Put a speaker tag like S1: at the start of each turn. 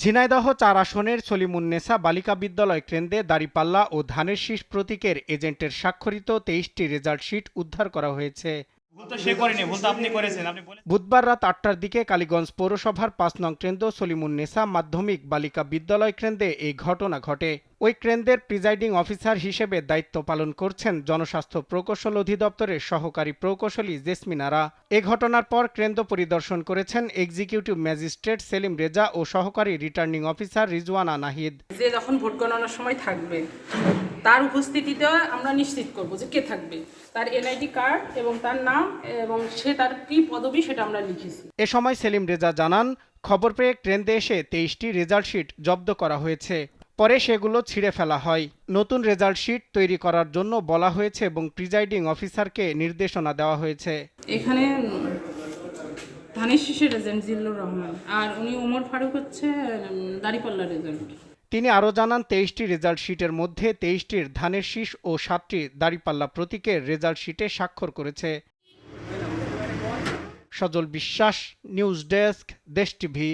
S1: ঝিনাইদহ ৪ আসনের সলিমুন্নেছা বালিকা বিদ্যালয় কেন্দ্রে দাঁড়িপাল্লা ও ধানের শীষ প্রতীকের এজেন্টের স্বাক্ষরিত ২৩টি রেজাল্ট শিট উদ্ধার করা হয়েছে। বুধবার রাত ৮টার দিকে কালীগঞ্জ পৌরসভার ৫ নং কেন্দ্র সলিমুন্নেছা মাধ্যমিক বালিকা বিদ্যালয় কেন্দ্রে এই ঘটনা ঘটে। ওই কেন্দ্রের প্রিজাইডিং অফিসার হিসেবে দায়িত্ব পালন করছেন জনস্বাস্থ্য প্রকৌশল অধিদপ্তরের সহকারী প্রকৌশলী জেসমিন আরা। এ ঘটনার পর কেন্দ্র পরিদর্শন করেছেন এক্সিকিউটিভ ম্যাজিস্ট্রেট সেলিম রেজা ও সহকারী রিটার্নিং অফিসার রিজওয়ানা নাহিদ।
S2: যে যখন ভোট গণনার সময় থাকবে তার উপস্থিতিতে আমরা নিশ্চিত করব যে কে থাকবে, তার এনআইডি কার্ড এবং তার নাম এবং সে তার কি পদবি সেটা আমরা লিখেছি।
S1: এ সময় সেলিম রেজা জানান, খবর পেয়ে কেন্দ্রে এসে ২৩টি রেজাল্ট শিট জব্দ করা হয়েছে। পরে সেগুলো ছিঁড়ে ফেলা হয়। নতুন রেজাল্ট শিট তৈরি করার জন্য বলা হয়েছে এবং প্রিজাইডিং অফিসারকে নির্দেশনা দেওয়া হয়েছে।
S2: এখানে ধানের শীষের এজেন্ট জিল্লুর রহমান আর উনি ওমর ফারুক হচ্ছে দাঁড়িপাল্লার এজেন্ট।
S1: তিনি আরও জানান, ২৩টি রেজাল্ট শিটের মধ্যে ২৩টির ধানের শীষ ও ৭টি দাঁড়িপাল্লা প্রতীকের রেজাল্ট শিটে স্বাক্ষর করেছে। সজল বিশ্বাস, নিউজ ডেস্ক, দেশ টিভি।